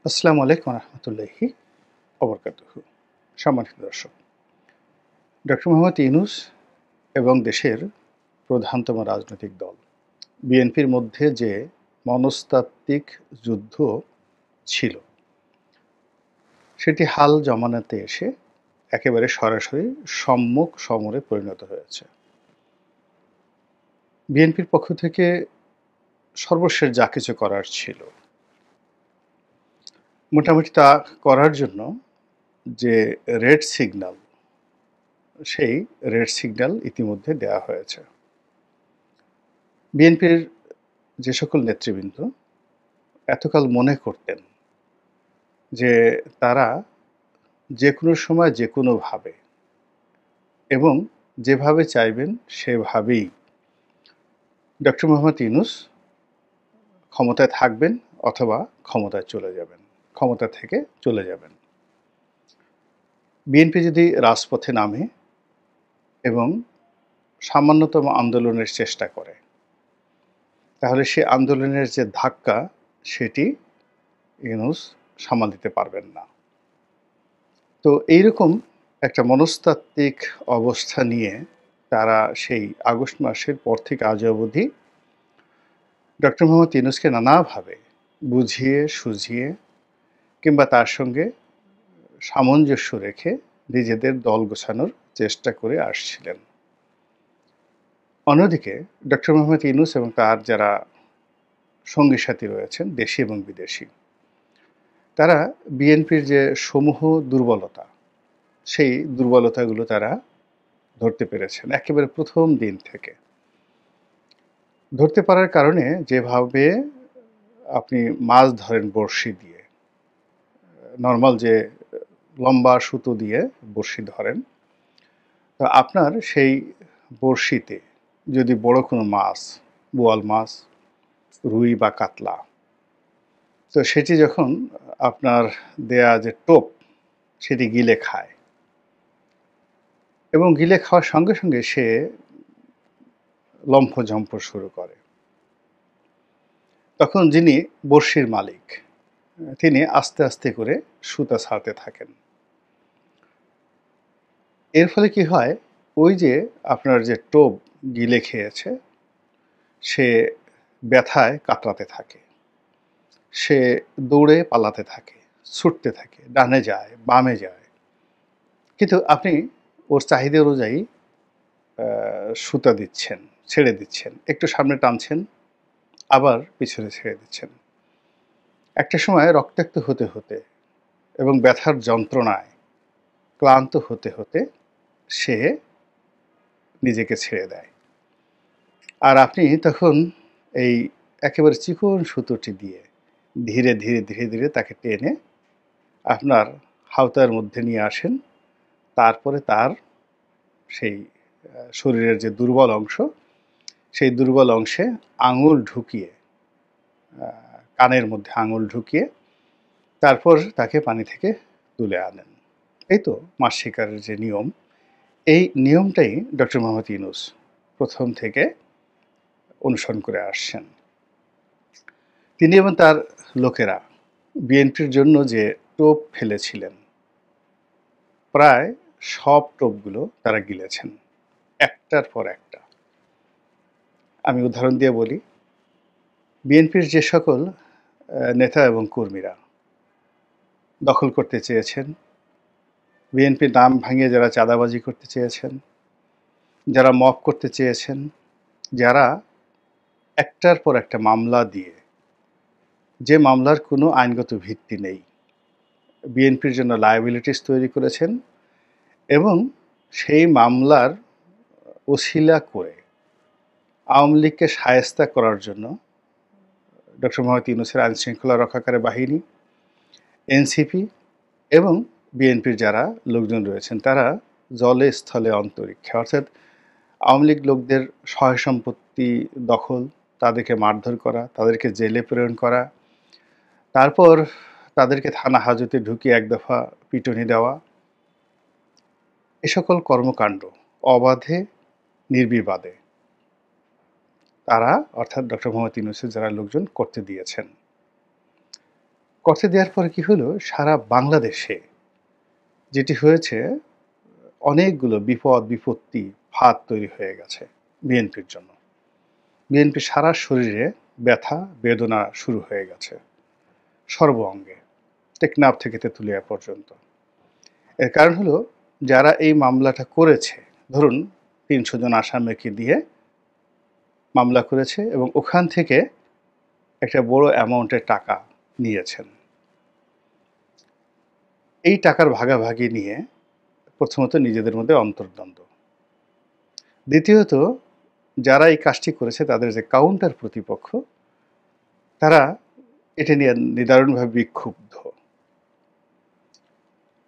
আসসালামু আলাইকুম রহমতুল্লাহি ওবরকাতুহু। সম্মানিত দর্শক, ডক্টর মোহাম্মদ ইউনূস এবং দেশের প্রধানতম রাজনৈতিক দল বিএনপির মধ্যে যে মনস্তাত্ত্বিক যুদ্ধ ছিল, সেটি হাল জমানাতে এসে একেবারে সরাসরি সম্মুখ সমরে পরিণত হয়েছে। বিএনপির পক্ষ থেকে সর্বশেষ যা কিছু করার ছিল, মোটামুটি তা করার জন্য যে রেড সিগন্যাল, সেই রেড সিগন্যাল ইতিমধ্যে দেয়া হয়েছে। বিএনপির যে সকল নেতৃবৃন্দ এতকাল মনে করতেন যে তারা যেকোনো সময় যেকোনোভাবে এবং যেভাবে চাইবেন সেভাবেই ডক্টর মোহাম্মদ ইউনূস ক্ষমতায় থাকবেন অথবা ক্ষমতায় চলে যাবেন, ক্ষমতা থেকে চলে যাবেন। বিএনপি যদি রাজপথে নামে এবং সামান্যতম আন্দোলনের চেষ্টা করে, তাহলে সে আন্দোলনের যে ধাক্কা, সেটি ইউনূস সামাল দিতে পারবেন না। তো এইরকম একটা মনস্তাত্ত্বিক অবস্থা নিয়ে তারা সেই আগস্ট মাসের পর থেকে আজ অবধি ডক্টর মোহাম্মদ ইউনূসকে নানাভাবে বুঝিয়ে সুঝিয়ে কিংবা তার সঙ্গে সামঞ্জস্য রেখে নিজেদের দল গোছানোর চেষ্টা করে আসছিলেন। অন্যদিকে ডক্টর মোহাম্মদ ইউনূস এবং তার যারা সঙ্গী সাথী রয়েছেন দেশি এবং বিদেশি, তারা বিএনপির যে সমূহ দুর্বলতা, সেই দুর্বলতাগুলো তারা ধরতে পেরেছেন একেবারে প্রথম দিন থেকে। ধরতে পারার কারণে যেভাবে আপনি মাছ ধরেন বড়শি দিয়ে, নর্মাল যে লম্বা সুতো দিয়ে বড়শি ধরেন, তো আপনার সেই বড়শিতে যদি বড় কোনো মাছ, বোয়াল মাছ, রুই বা কাতলা, তো সেটি যখন আপনার দেয়া যে টোপ সেটি গিলে খায় এবং গিলে খাওয়ার সঙ্গে সঙ্গে সে লম্ফঝম্প শুরু করে, তখন যিনি বড়শির মালিক তিনি আস্তে আস্তে করে সুতা ছাড়তে থাকেন। এর ফলে কি হয়, ওই যে আপনার যে টোপ গিলে খেয়েছে, সে ব্যথায় কাতরাতে থাকে, সে দৌড়ে পালাতে থাকে, ছুটতে থাকে, ডানে যায় বামে যায়, কিন্তু আপনি ওর চাহিদা অনুযায়ী সুতা দিচ্ছেন, ছেড়ে দিচ্ছেন, একটু সামনে টানছেন, আবার পিছনে ছেড়ে দিচ্ছেন। একটা সময় রক্তাক্ত হতে হতে এবং ব্যথার যন্ত্রণায় ক্লান্ত হতে হতে সে নিজেকে ছেড়ে দেয়। আর আপনি তখন এই একেবারে চিকন সুতোটি দিয়ে ধীরে ধীরে ধীরে ধীরে তাকে টেনে আপনার হাওতার মধ্যে নিয়ে আসেন। তারপরে তার সেই শরীরের যে দুর্বল অংশ, সেই দুর্বল অংশে আঙুল ঢুকিয়ে, কানের মধ্যে আঙুল ঢুকিয়ে তারপর তাকে পানি থেকে তুলে আনেন। এই তো মাছ শিকারের যে নিয়ম, এই নিয়মটাই ডক্টর মোহাম্মদ ইউনূস প্রথম থেকে অনুসরণ করে আসছেন। তিনি এবং তার লোকেরা বিএনপির জন্য যে টোপ ফেলেছিলেন, প্রায় সব টোপগুলো তারা গিলেছেন, একটার পর একটা। আমি উদাহরণ দিয়ে বলি, বিএনপির যে সকল নেতা এবং কর্মীরা দখল করতে চেয়েছেন, বিএনপির নাম ভাঙিয়ে যারা চাঁদাবাজি করতে চেয়েছেন, যারা মব করতে চেয়েছেন, যারা একটার পর একটা মামলা দিয়ে, যে মামলার কোনো আইনগত ভিত্তি নেই, বিএনপির জন্য লায়াবিলিটিস তৈরি করেছেন এবং সেই মামলার ওসিলা করে আওয়ামী লীগকে শায়েস্তা করার জন্য ডক্টর মোহাম্মদ ইউনূসের আইনশৃঙ্খলা রক্ষাকারী বাহিনী, এনসিপি এবং বিএনপির যারা লোকজন রয়েছেন, তারা জলে স্থলে অন্তরিক্ষে, অর্থাৎ আওয়ামী লীগ লোকদের সহায় সম্পত্তি দখল, তাদেরকে মারধর করা, তাদেরকে জেলে প্রেরণ করা, তারপর তাদেরকে থানা হাজতে ঢুকিয়ে এক দফা পিটুনি দেওয়া, এ সকল কর্মকাণ্ড অবাধে নির্বিবাদে তারা, অর্থাৎ ডক্টর মোহাম্মদ ইউনূসের যারা লোকজন করতে দিয়েছেন। করতে দেওয়ার পরে কি হলো, সারা বাংলাদেশে যেটি হয়েছে, অনেকগুলো বিপদ বিপত্তি ফাঁদ তৈরি হয়ে গেছে বিএনপির জন্য। বিএনপি সারা শরীরে ব্যথা বেদনা শুরু হয়ে গেছে, সর্ব অঙ্গে, টেকনাফ থেকে তেঁতুলিয়া পর্যন্ত। এর কারণ হলো, যারা এই মামলাটা করেছে, ধরুন ৩০০ জন আসামিকে দিয়ে মামলা করেছে এবং ওখান থেকে একটা বড় অ্যামাউন্টের টাকা নিয়েছেন। এই টাকার ভাগাভাগি নিয়ে প্রথমত নিজেদের মধ্যে অন্তর্দ্বন্দ্ব, দ্বিতীয়ত যারা এই কাজটি করেছে তাদের যে কাউন্টার প্রতিপক্ষ, তারা এটা নিয়ে নিদারুণভাবে বিক্ষুব্ধ।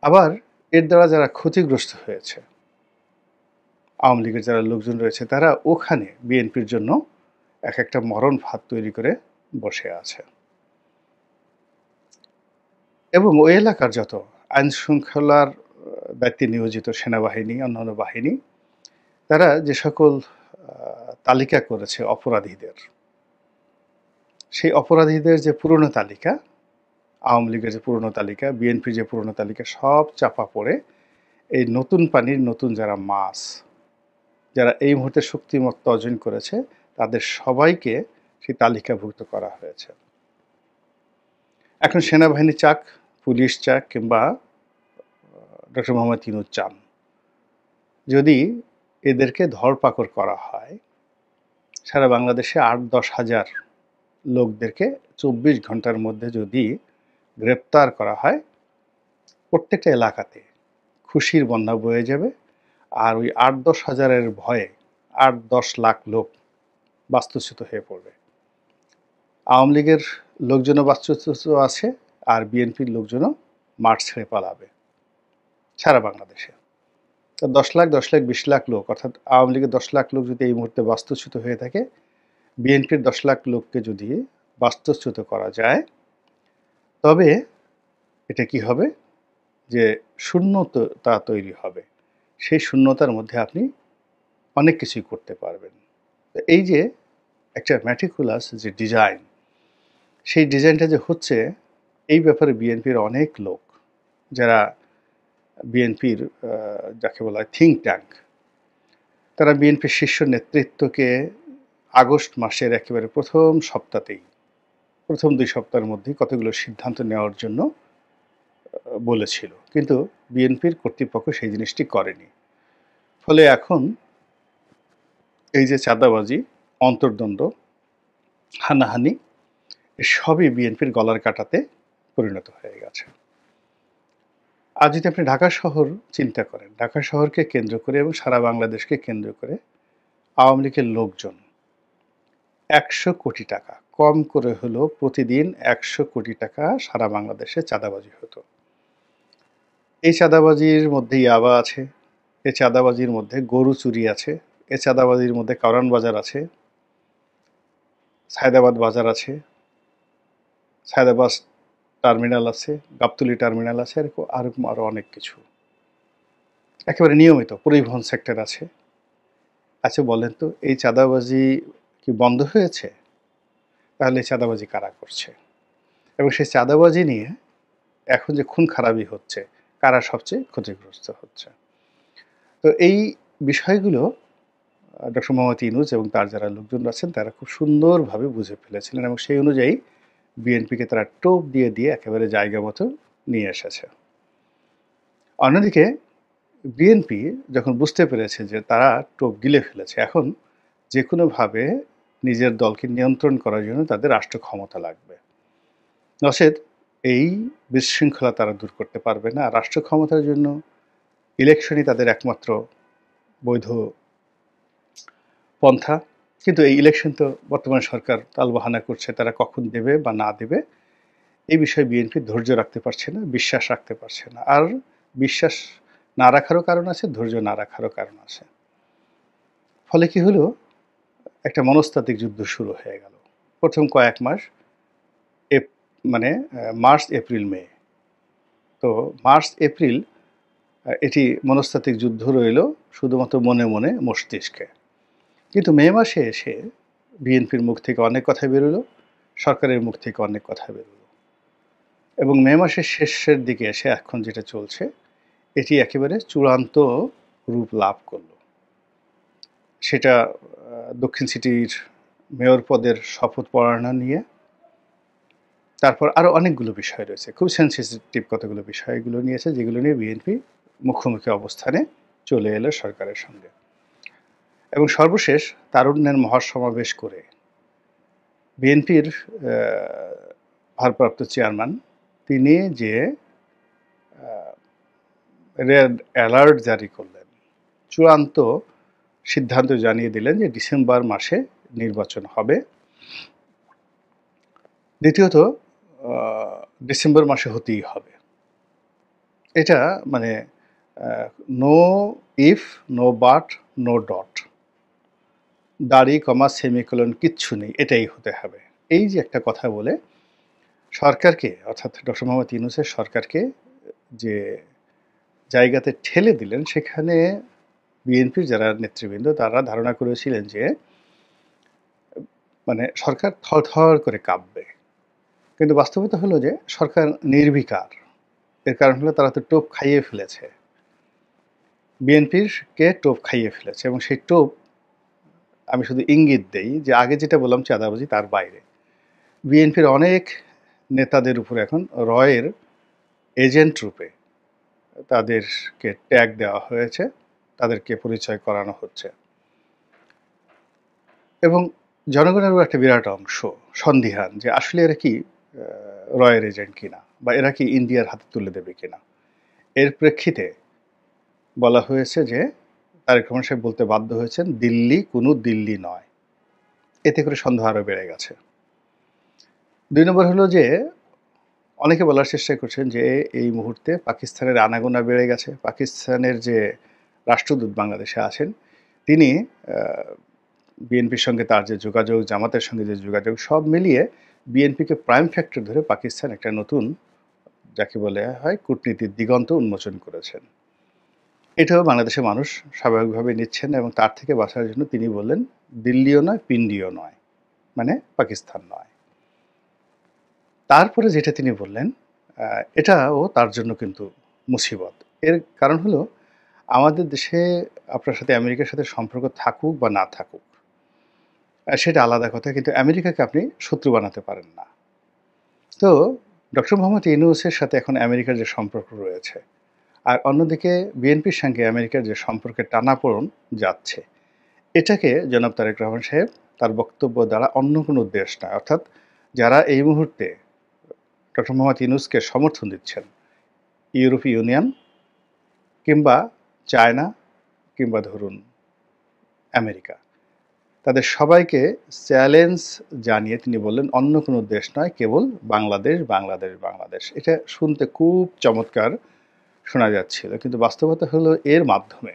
আবার এর দ্বারা যারা ক্ষতিগ্রস্ত হয়েছে, আওয়ামী লীগের যারা লোকজন রয়েছে, তারা ওখানে বিএনপির জন্য এক একটা মরণ ফাঁদ তৈরি করে বসে আছে। এবং ওই এলাকার যত আইন শৃঙ্খলার দায়িত্বে নিয়োজিত সেনাবাহিনী, অন্যান্য বাহিনী, তারা যে সকল তালিকা করেছে অপরাধীদের, সেই অপরাধীদের যে পুরনো তালিকা, আওয়ামী লীগের যে পুরনো তালিকা, বিএনপির যে পুরনো তালিকা, সব চাপা পড়ে এই নতুন পানির নতুন যারা মাছ, যারা এই মুহূর্তে শক্তিমত্তা অর্জন করেছে, তাদের সবাইকে সেই তালিকাভুক্ত করা হয়েছে। এখন সেনাবাহিনী চাক, পুলিশ চাক, কিংবা ডক্টর মোহাম্মদ ইউনূস চান, যদি এদেরকে ধরপাকড় করা হয়, সারা বাংলাদেশে ৮-১০ হাজার লোকদেরকে ২৪ ঘন্টার মধ্যে যদি গ্রেপ্তার করা হয়, প্রত্যেকটা এলাকাতে খুশির বন্যা বয়ে যাবে। আর ওই ৮-১০ হাজারের ভয়ে ৮-১০ লাখ লোক বাস্তুচ্যুত হয়ে পড়বে। আওয়ামী লীগের লোকজনও বাস্তুচ্যুত আছে, আর বিএনপির লোকজনও মাঠ ছেড়ে পালাবে সারা বাংলাদেশে। তো ১০ লাখ ২০ লাখ লোক, অর্থাৎ আওয়ামী লীগের ১০ লাখ লোক যদি এই মুহূর্তে বাস্তুচ্যুত হয়ে থাকে, বিএনপির ১০ লাখ লোককে যদি বাস্তুচ্যুত করা যায়, তবে এটা কি হবে, যে শূন্যতা তৈরি হবে। সেই শূন্যতার মধ্যে আপনি অনেক কিছুই করতে পারবেন। তো এই যে একটা ম্যাটিকুলাস যে ডিজাইন, সেই ডিজাইনটা যে হচ্ছে, এই ব্যাপারে বিএনপির অনেক লোক, যারা বিএনপির যাকে বলা হয় থিঙ্ক ট্যাঙ্ক, তারা বিএনপির শীর্ষ নেতৃত্বকে আগস্ট মাসের একেবারে প্রথম সপ্তাহতেই, প্রথম ২ সপ্তাহের মধ্যেই কতগুলো সিদ্ধান্ত নেওয়ার জন্য বলেছিল, কিন্তু বিএনপির কর্তৃপক্ষ সেই জিনিসটি করেনি। ফলে এখন এই যে চাঁদাবাজি, অন্তর্দ্বন্দ্ব, হানাহানি, সবই বিএনপির গলার কাটাতে পরিণত হয়ে গেছে। আর যদি আপনি ঢাকা শহর চিন্তা করেন, ঢাকা শহরকে কেন্দ্র করে এবং সারা বাংলাদেশকে কেন্দ্র করে আওয়ামী লীগের লোকজন ১০০ কোটি টাকা, কম করে হলো প্রতিদিন ১০০ কোটি টাকা সারা বাংলাদেশে চাঁদাবাজি হতো। এই চাঁদাবাজির মধ্যে ইয়াবা আছে, এই চাঁদাবাজির মধ্যে গরু চুরি আছে, এই চাঁদাবাজির মধ্যে কারওয়ান বাজার আছে, সায়দাবাদ বাজার আছে, সায়দাবাদ টার্মিনাল আছে, গাবতলী টার্মিনাল আছে, আরও অনেক কিছু। একেবারে নিয়মিত পরিবহন সেক্টর আছে। আচ্ছা বলেন তো, এই চাঁদাবাজি কি বন্ধ হয়েছে? তাহলে এই চাঁদাবাজি কারা করছে? এবং সেই চাঁদাবাজি নিয়ে এখন যে খুন খারাপি হচ্ছে, কারা সবচেয়ে ক্ষতিগ্রস্ত হচ্ছে? তো এই বিষয়গুলো ডক্টর মোহাম্মদ ইউনূস এবং তার যারা লোকজন আছেন, তারা খুব সুন্দরভাবে বুঝে ফেলেছিলেন, এবং সেই অনুযায়ী বিএনপিকে তারা টোপ দিয়ে দিয়ে একেবারে জায়গা মতো নিয়ে এসেছে। অন্যদিকে বিএনপি যখন বুঝতে পেরেছে যে তারা টোপ গিলে ফেলেছে, এখন যে কোনোভাবে নিজের দলকে নিয়ন্ত্রণ করার জন্য তাদের রাষ্ট্র ক্ষমতা লাগবে, নচেত এই বিশৃঙ্খলা তারা দূর করতে পারবে না। রাষ্ট্র ক্ষমতার জন্য ইলেকশনই তাদের একমাত্র বৈধ পন্থা। কিন্তু এই ইলেকশন তো বর্তমান সরকার তালবাহানা করছে, তারা কখন দেবে বা না দেবে এই বিষয়ে বিএনপি ধৈর্য রাখতে পারছে না, বিশ্বাস রাখতে পারছে না। আর বিশ্বাস না রাখারও কারণ আছে, ধৈর্য না রাখারও কারণ আছে। ফলে কি হলো, একটা মনস্তাত্ত্বিক যুদ্ধ শুরু হয়ে গেল। প্রথম কয়েক মাস, মানে মার্চ, এপ্রিল, মে। তো মার্চ, এপ্রিল এটি মনস্তাত্ত্বিক যুদ্ধ রইল শুধুমাত্র মনে মনে, মস্তিষ্কে। কিন্তু মে মাসে এসে বিএনপির মুখ থেকে অনেক কথা বেরোলো, সরকারের মুখ থেকে অনেক কথা বেরোলো। এবং মে মাসের শেষের দিকে এসে এখন যেটা চলছে, এটি একেবারে চূড়ান্ত রূপ লাভ করল। সেটা দক্ষিণ সিটির মেয়র পদের শপথ পড়ানো নিয়ে, তারপর আরও অনেকগুলো বিষয় রয়েছে, খুব সেন্সিটিভ কতগুলো বিষয়গুলো নিয়েছে, যেগুলো নিয়ে বিএনপি মুখোমুখি অবস্থানে চলে এলো সরকারের সঙ্গে। এবং সর্বশেষ তারুণ্যের মহাসমাবেশ করে বিএনপির ভারপ্রাপ্ত চেয়ারম্যান তিনি যে রেড অ্যালার্ট জারি করলেন, চূড়ান্ত সিদ্ধান্ত জানিয়ে দিলেন যে ডিসেম্বর মাসে নির্বাচন হবে। দ্বিতীয়ত ডিসেম্বর মাসে হতেই হবে। এটা মানে no if, no but, no dot, দাড়ি কমা সেমিকোলন কিচ্ছু নেই, এটাই হতে হবে। এই যে একটা কথা বলে সরকারকে, অর্থাৎ ডক্টর মোহাম্মদ ইউনূসের সরকারকে যে জায়গাতে ঠেলে দিলেন, সেখানে বিএনপির যারা নেতৃবৃন্দ তারা ধারণা করেছিলেন যে মানে সরকার থরথর করে কাঁপবে, কিন্তু বাস্তবতা হলো যে সরকার নির্বিকার। এর কারণ হলো তারা তো টোপ খাইয়ে ফেলেছে, বিএনপিরকে টোপ খাইয়ে ফেলেছে। এবং সেই টোপ আমি শুধু ইঙ্গিত দেই যে আগে যেটা বললাম চাঁদাবাজি, তার বাইরে বিএনপির অনেক নেতাদের উপরে এখন রয়ের এজেন্ট রূপে তাদেরকে ট্যাগ দেওয়া হয়েছে, তাদেরকে পরিচয় করানো হচ্ছে। এবং জনগণেরও একটা বিরাট অংশ সন্দিহান যে আসলে এরা কি রয়ের এজেন্ট কিনা, বা এরা কি ইন্ডিয়ার হাতে তুলে দেবে কিনা। এর প্রেক্ষিতে বলা হয়েছে যে তারেক রহমান সাহেব বলতে বাধ্য হয়েছেন, দিল্লি কোনো দিল্লি নয়। এতে করে সন্দেহ আরও বেড়ে গেছে। 2 নম্বর হলো যে অনেকে বলার চেষ্টা করছেন যে এই মুহূর্তে পাকিস্তানের আনাগোনা বেড়ে গেছে। পাকিস্তানের যে রাষ্ট্রদূত বাংলাদেশে আছেন, তিনি বিএনপির সঙ্গে তার যে যোগাযোগ, জামাতের সঙ্গে যে যোগাযোগ, সব মিলিয়ে বিএনপিকে প্রাইম ফ্যাক্টর ধরে পাকিস্তান একটা নতুন, যাকে বলে হয়, কূটনীতির দিগন্ত উন্মোচন করেছেন। এটাও বাংলাদেশের মানুষ স্বাভাবিকভাবে নিচ্ছেন, এবং তার থেকে বাঁচার জন্য তিনি বললেন দিল্লিও নয়, পিন্ডিও নয়, মানে পাকিস্তান নয়। তারপরে যেটা তিনি বললেন, এটাও তার জন্য কিন্তু মুসিবত। এর কারণ হলো আমাদের দেশে আপনার সাথে আমেরিকার সাথে সম্পর্ক থাকুক বা না থাকুক, সেটা আলাদা কথা, কিন্তু আমেরিকাকে আপনি শত্রু বানাতে পারেন না। তো ডক্টর মোহাম্মদ ইউনূসের সাথে এখন আমেরিকার যে সম্পর্ক রয়েছে, আর অন্যদিকে বিএনপির সঙ্গে আমেরিকার যে সম্পর্কের টানাপোড়েন যাচ্ছে, এটাকে জনাব তারেক রহমান সাহেব তার বক্তব্য দ্বারা অন্য কোনো দেশ নয়, অর্থাৎ যারা এই মুহূর্তে ডক্টর মোহাম্মদ ইউনূসকে সমর্থন দিচ্ছেন, ইউরোপীয় ইউনিয়ন কিংবা চায়না কিংবা ধরুন আমেরিকা, তাদের সবাইকে চ্যালেঞ্জ জানিয়ে তিনি বললেন অন্য কোনো দেশ নয়, কেবল বাংলাদেশ, বাংলাদেশ, বাংলাদেশ। এটা শুনতে খুব চমৎকার শোনা যাচ্ছিল, কিন্তু বাস্তবতা হলো এর মাধ্যমে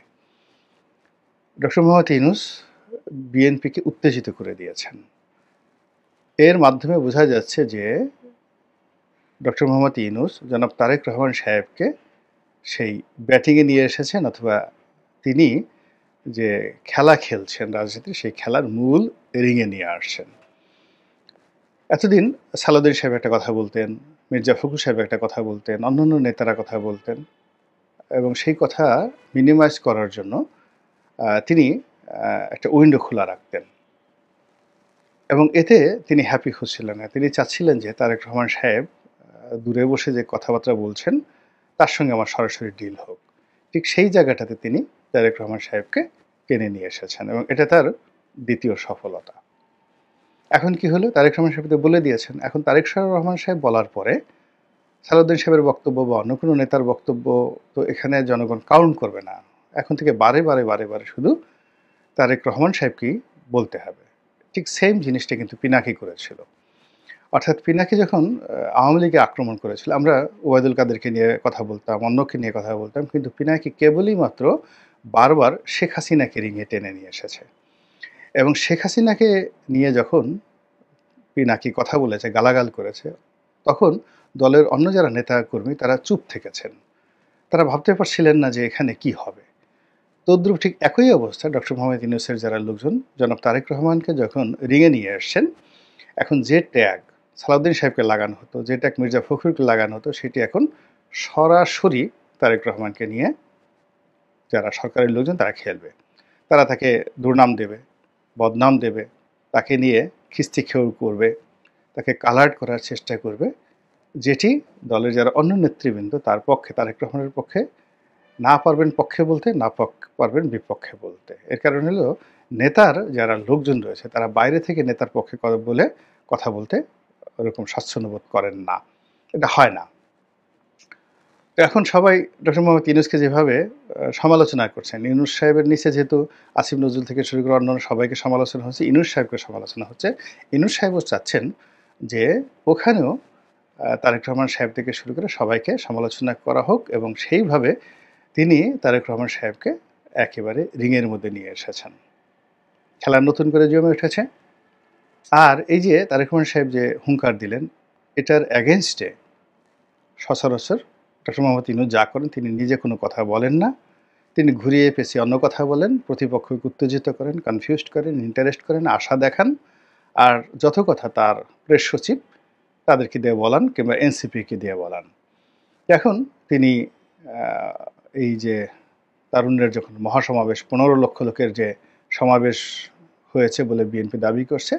ডক্টর মোহাম্মদ ইউনূস বিএনপিকে উত্তেজিত করে দিয়েছেন। এর মাধ্যমে বোঝা যাচ্ছে যে ডক্টর মোহাম্মদ ইউনূস জনাব তারেক রহমান সাহেবকে সেই ব্যাটিংয়ে নিয়ে এসেছেন, অথবা তিনি যে খেলা খেলছেন রাজনীতির, সেই খেলার মূল রিংয়ে নিয়ে আসছেন। এতদিন সালাউদ্দিন সাহেব একটা কথা বলতেন, মির্জা ফখরুল সাহেব একটা কথা বলতেন, অন্যান্য নেতারা কথা বলতেন, এবং সেই কথা মিনিমাইজ করার জন্য তিনি একটা উইন্ডো খোলা রাখতেন, এবং এতে তিনি হ্যাপি হচ্ছিলেন না। তিনি চাচ্ছিলেন যে তারেক রহমান সাহেব দূরে বসে যে কথাবার্তা বলছেন, তার সঙ্গে আমার সরাসরি ডিল হোক। ঠিক সেই জায়গাটাতে তিনি তারেক রহমান সাহেবকে টেনে নিয়ে এসেছেন, এবং এটা তার দ্বিতীয় সফলতা। এখন কি হলো, তারেক রহমান সাহেব তো বলে দিয়েছেন, এখন তারেক রহমান সাহেব বলার পরে সালাউদ্দিন সাহেবের বক্তব্য বা অন্য কোনো নেতার বক্তব্য তো এখানে জনগণ কাউন্ট করবে না। এখন থেকে বারে বারে বারে বারে শুধু তারেক রহমান সাহেবকেই বলতে হবে। ঠিক সেম জিনিসটা কিন্তু পিনাকি করেছিল। অর্থাৎ পিনাকি যখন আওয়ামী লীগে আক্রমণ করেছিল, আমরা ওবায়দুল কাদেরকে নিয়ে কথা বলতাম, অন্যকে নিয়ে কথা বলতাম, কিন্তু পিনাকি কেবলই মাত্র বারবার শেখ হাসিনাকে রিঙে টেনে নিয়ে এসেছে। এবং শেখ হাসিনাকে নিয়ে যখন পিনাকি কথা বলেছে, গালাগাল করেছে, তখন দলের অন্য যারা নেতা কর্মী তারা চুপ থেকেছেন, তারা ভাবতে পারছিলেন না যে এখানে কি হবে। তদ্রুপ ঠিক একই অবস্থা ডক্টর মোহাম্মদ ইউনূসের যারা লোকজন জনাব তারেক রহমানকে যখন রিঙে নিয়ে এসছেন, এখন যে ট্যাগ সালাউদ্দিন সাহেবকে লাগানো হতো, যেটা মির্জা ফখরুলকে লাগানো হতো, সেটি এখন সরাসরি তারেক রহমানকে নিয়ে যারা সরকারের লোকজন তারা খেলবে। তারা তাকে দুর্নাম দেবে, বদনাম দেবে, তাকে নিয়ে খিস্তি খেউর করবে, তাকে কালার্ড করার চেষ্টা করবে, যেটি দলের যারা অন্য নেতৃবৃন্দ তার পক্ষে, তারেক রহমানের পক্ষে না পারবেন পক্ষে বলতে, না পারবেন বিপক্ষে বলতে। এর কারণ হলো নেতার যারা লোকজন রয়েছে তারা বাইরে থেকে নেতার পক্ষে কথা বলতে ওরকম স্বাচ্ছন্দ্য বোধ করেন না, এটা হয় না। তো এখন সবাই ডক্টর মোহাম্মদ ইউনূসকে যেভাবে সমালোচনা করছেন, ইউনূস সাহেবের নিচে যেহেতু আসিফ নজরুল থেকে শুরু করে অন্যান্য সবাইকে সমালোচনা হচ্ছে, ইউনূস সাহেবকে সমালোচনা হচ্ছে। ইউনূস সাহেবও চাচ্ছেন যে ওখানেও তারেক রহমান সাহেব থেকে শুরু করে সবাইকে সমালোচনা করা হোক, এবং সেইভাবে তিনি তারেক রহমান সাহেবকে একেবারে রিংয়ের মধ্যে নিয়ে এসেছেন। খেলা নতুন করে জমে উঠেছে। আর এই যে তারেক রহমান সাহেব যে হুঙ্কার দিলেন, এটার অ্যাগেনস্টে সচরাচর ডক্টর মোহাম্মদ ইউনূস যা করেন, তিনি নিজে কোনো কথা বলেন না, তিনি ঘুরিয়ে পেঁচিয়ে অন্য কথা বলেন, প্রতিপক্ষকে উত্তেজিত করেন, কনফিউজড করেন, ইন্টারেস্ট করেন, আশা দেখান, আর যত কথা তার প্রেস সচিব তাদেরকে দিয়ে বলান কিংবা এনসিপিকে দিয়ে বলান। এখন তিনি এই যে তারুণ্যের যখন মহাসমাবেশ, 15 লক্ষ লোকের যে সমাবেশ হয়েছে বলে বিএনপি দাবি করছে,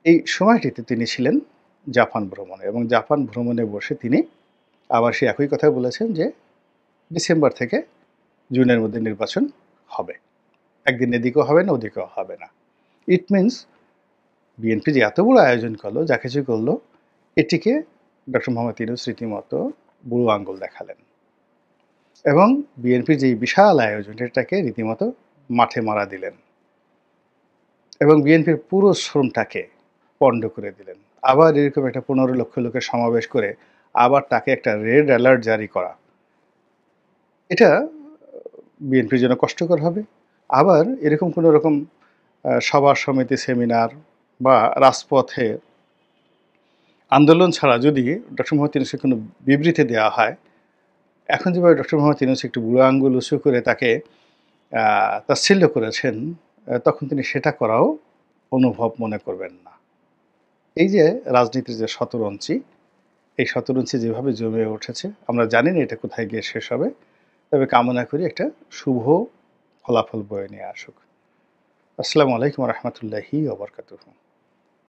এই সময়টিতে তিনি ছিলেন জাপান ভ্রমণে, এবং জাপান ভ্রমণে বসে তিনি আবার সে একই কথা বলেছেন যে ডিসেম্বর থেকে জুনের মধ্যে নির্বাচন হবে, একদিন এদিকেও হবে না ওদিকেও হবে না। ইট মিনস বিএনপি যে এত বড় আয়োজন করলো, যা কিছু করলো, এটিকে ডক্টর মোহাম্মদ ইউনূস রীতিমতো বুড়ো আঙ্গুল দেখালেন, এবং বিএনপির যে বিশাল আয়োজন এটাকে রীতিমতো মাঠে মারা দিলেন, এবং বিএনপির পুরো শ্রমটাকে পণ্ড করে দিলেন। আবার এরকম একটা 15 লক্ষ লোকের সমাবেশ করে আবার তাকে একটা রেড অ্যালার্ট জারি করা, এটা বিএনপির জন্য কষ্টকর হবে। আবার এরকম কোনো রকম সভা সমিতি, সেমিনার বা রাজপথে আন্দোলন ছাড়া যদি ডক্টর মোহাম্মদ ইউনূসকে কোনো বিবৃতি দেওয়া হয়, এখন যেভাবে ডক্টর মোহাম্মদ ইউনূস একটু বুড়ো আঙ্গুল উঁচু করে তাকে তাচ্ছিল্য করেছেন, তখন তিনি সেটা করাও অনুভব মনে করবেন না। এই যে রাজনীতির যে শতরঞ্চি, এই শতরঞ্চি যেভাবে জমে উঠেছে, আমরা জানি না এটা কোথায় গিয়ে শেষ হবে, তবে কামনা করি একটা শুভ ফলাফল বয়ে নিয়ে আসুক। আসসালামু আলাইকুম রহমতুল্লাহি ওয়া বারাকাতুহু।